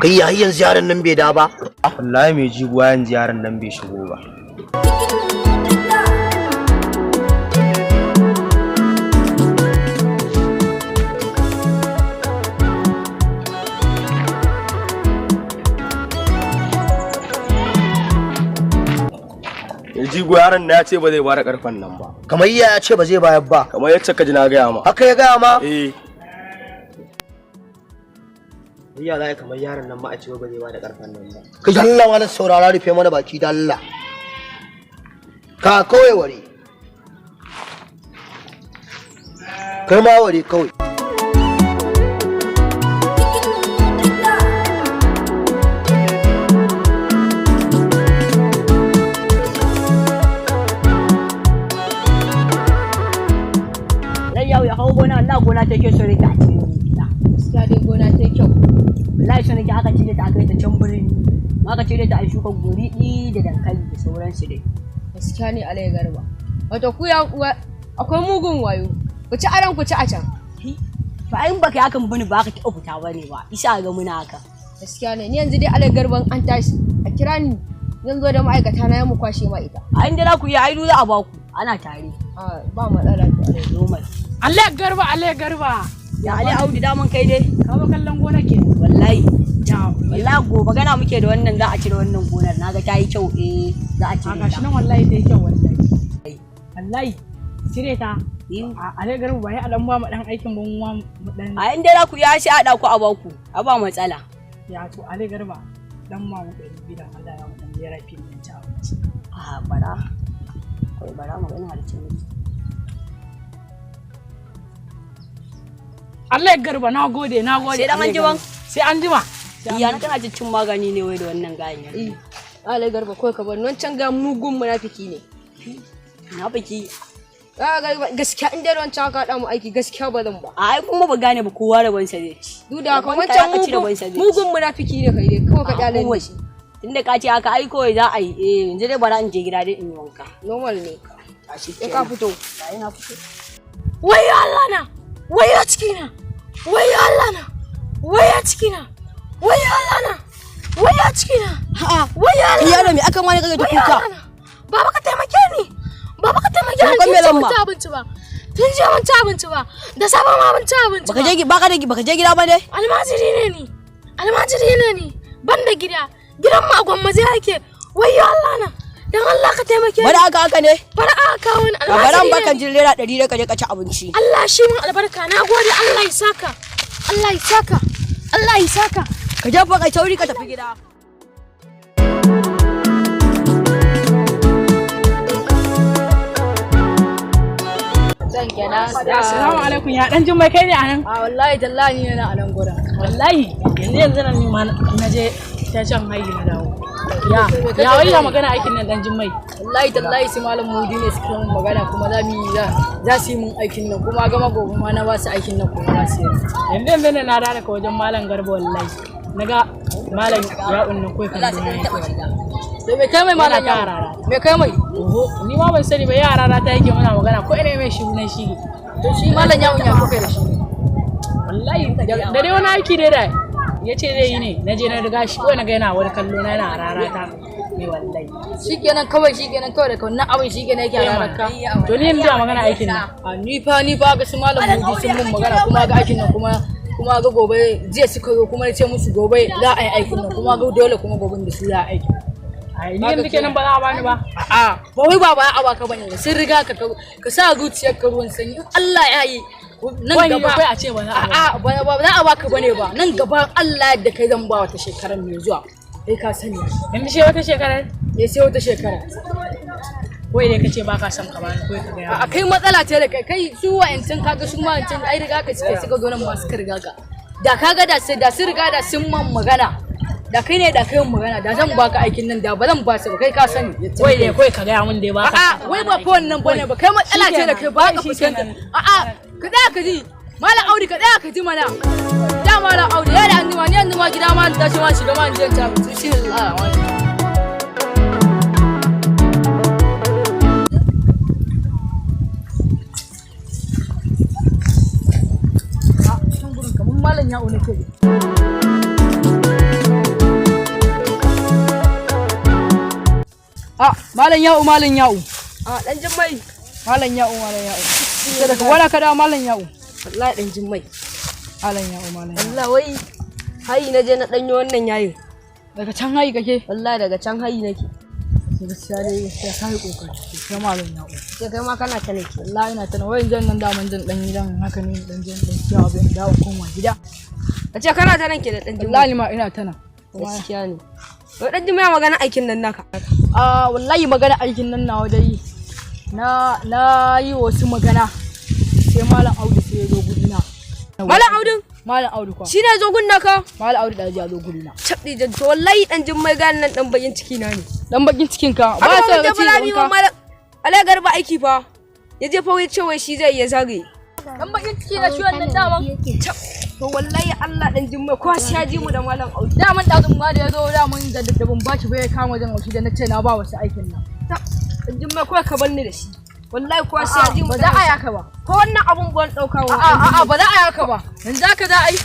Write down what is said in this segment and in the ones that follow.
kai yayin ziyarar nan bai da ba wallahi mai jiguwa yan ziyarar nan bai shigo ba jigo yaron na ya ce ba zai bada karfan nan ba kamar ya ce ba zai bayar ba kamar yacce ka ji na gaya ma haka ya gaya ma ya zai kamar yaron nan ma a ce ba zai bada karfan nan ba ka ji Allah wala saurara rufe mana baki da Allah ka kawai ware kai ma ware kawai ya hau gona Allah gona ta ke so ne ta cikin gida gaskiya dai gona ta kyau wallahi so nake aka cire ta aka yi ta can birni aka cire ta a shuka gori da dankali da sauransu dai gaskiya ne alai garba wato ku ya akwai mugun wayo ku ci aran ku ci a can fa in baka hakan bane ba ka taɓa fita bane ba isa ga muna haka gaskiya ne ni yanzu dai alai garban an tashi a kira ni zan zo da ma'aikata na ya mu kwashe ma ita a inda za ku yi aidu za a baku ana tare ba matsala to alai normal Allah garba ya Ali Audu daman kai dai ka ba kallon gona ke wallahi wallahi gobe gana muke da wannan za a cire wannan gonar naga ta yi kyau za a cire ta gashi nan wallahi ta yi kyau wallahi cire ta Allah garba bai a dan ba mu dan aikin ban mu dan a inda za ku ya shi a da ku a baku a ba matsala ya to Allah garba dan ma mu da gidan Allah ya mu dan yara fin din ta bara kai bara magana da cin Allah garba na gode sai dan anjima sai anjima iya na kana cin magani ne wai da wannan gayin Allah garba kai ka bar wancan ga mugun munafiki ne munafiki gaskiya in dai wancan ka da mu aiki gaskiya ba zan ba ai kuma ba gane ba kowa rabon sa zai ci duk da haka wancan mugun munafiki ne kai dai kawai ka kyale ni tunda ka ce haka ai kawai za a yi yanzu dai bara in je gida dai in yi wanka normal ne tashi ka fito sai na fito wai Allah na wai a cikina wai Allah na wai a cikina wai Allah na wai a cikina wai Allah yaro me akan wani kaga kuka baba ka taimake ni baba ka taimake ni tun jiya mun ci abinci ba tun jiya mun ci abinci ba da safa ma mun ci abinci baka je gida ba dai almajiri ne ni ban da gidan ma gwamma zai yake wai Allah na dan Allah ka taimake ni bari aka ne bari aka wani almajiri baran baka jin lera 100 da ka je ka ci abinci Allah shi mun albarka nagode Allah ya saka Allah ya saka ka je fa kai tauri ka tafi gida zan kenan assalamu alaikum ya dan jummai kai ne anan wallahi tallahi ne na anan gura wallahi yanzu nan ni ma naje ta can hayi na dawo ya wai ya magana aikin nan dan jummai wallahi tallahi sai malam mudi ne suke mun magana kuma za su yi mun aikin nan kuma ga gobe ma na ba su aikin nan kuma za su yi yanzu ne na da ka wajen malam garba wallahi naga malam ya unna koi kan duniya to me kai mai malam ya me kai mai ni ma ban sani ba yara na ta yake muna magana ko ina mai shi na shi to shi malam ya unya ko kai da shi wallahi da dai wani aiki dai da yace zai yi ne naje na riga shi ko na ga yana wani kallo na yana rarata ne wallahi shikenan kawai da wannan abin shikenan yake raraka to ni yanzu magana aikin nan ni fa ga su malam mudi sun mun magana kuma ga aikin nan kuma ga gobe jiya suka zo kuma ce musu gobe za a yi aikin nan kuma ga dole kuma gobe da su za a aiki ai ni yanzu kenan ba za a bani ba ba wai ba a baka bane sun riga ka sa zuciyarka ruwan sanyi Allah ya yi nan gaba kai a ce ba za a baka bane ba nan gaba Allah da kai zan ba wata shekarar mai zuwa kai ka sani yanzu sai wata shekara sai wata shekara wai dai kace baka son ka bani kai ka ga kai matsala ce da kai su wa'ancin kaga su ma wa'ancin ai riga ka suka zo nan ma suka riga ka da kaga da su riga da sun man magana da kai ne da kai mun magana da zan baka aikin nan da ba zan ba su ba kai ka sani wai dai kai ka ga mun dai baka wai ba fa wannan bane ba kai matsala ce da kai ba ka fuskanta ka da ka ji malam Audi ka da ka ji mana da malam Audi ya da anjima ni yanzu ma gida ma da shi ma shiga ma je ta bismillah malam ya une kai malam ya'u A dan jimmai. malam ya'u sai daga wala ka da malam ya'u Wallahi dan jimmai. malam ya'u Wallahi wai hayi na je na danyo wannan yayin. daga can hayi kake Wallahi daga can hayi nake. gaskiya dai sai kai kokari sai malam ya'u Sai kai ma kana ta nake. wallahi ina tana wayan jan nan da man jan dan gidan haka ne dan jan dan ciya abin dawo koma gida A ce kana ta nan ke da dan jimmai. wallahi ma ina tana Gaskiya ne. Wai dan jimmai magana aikin nan naka. wallahi magana aikin nan nawa dai na yi wasu magana sai malam audu sai ya zo gudina malam audu kwa Shi ne zo gunna ka? malam audu da ya zo gudina Cabdi jan to wallahi dan jimmai gan nan dan bayin ciki na ne. dan bakin cikin ka ba Ba sai sai ga ci ba malam. Alai garba aiki fa. Ya je fa wai ce wai shi zai iya zage. dan bakin ciki na shi wannan daman To wallahi Allah dan jimmai ko sai ya ji mu da malam Audu. daman dazun ma da ya zo daman da ban baki bai kama jan aushi da nace na ba wasu aikin nan Dan jimmai ko ka bar ni da shi. Wallahi ko sai ya ji mu. ba za a yaka ba Ko wannan abun ban dauka wa. a'a ba za a yaka ba yanzu haka za a yi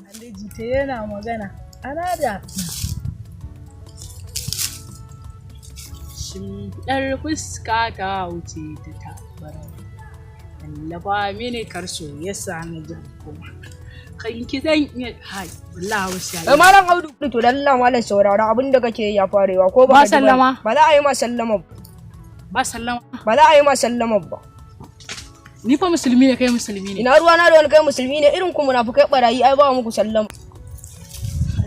Alhaji ta yana magana ana da shimfiɗar fuska ta wuce ta tabbara lallaba mini karso ya sami jin kuma kan ki zan iya hai wallahi wasu Malam Audu to dan Allah malam saurara abin da kake yi ya farewa ko Ba ka ji sallama? Ba za a yi ma sallama ba. ba sallama Ba za a yi ma sallama ba. ni fa musulmi ne kai musulmi ne Ina ruwa na da wani kai musulmi ne irin ku munafukai barayi ai ba muku sallama.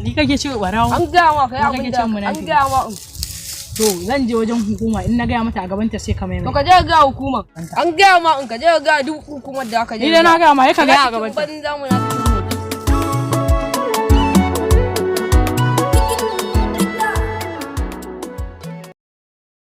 ni kake ce barawo An ga ma kai Ni abin kake da ce munafiki? an ga ma. to zan je wajen hukuma in na gaya mata a gaban ta sai ka mai To ka je ga hukuma. An ga ma in ka je ga duk hukumar da aka je. ni dai na gaya ma ya ka gaya a gaban ta Ban za mu na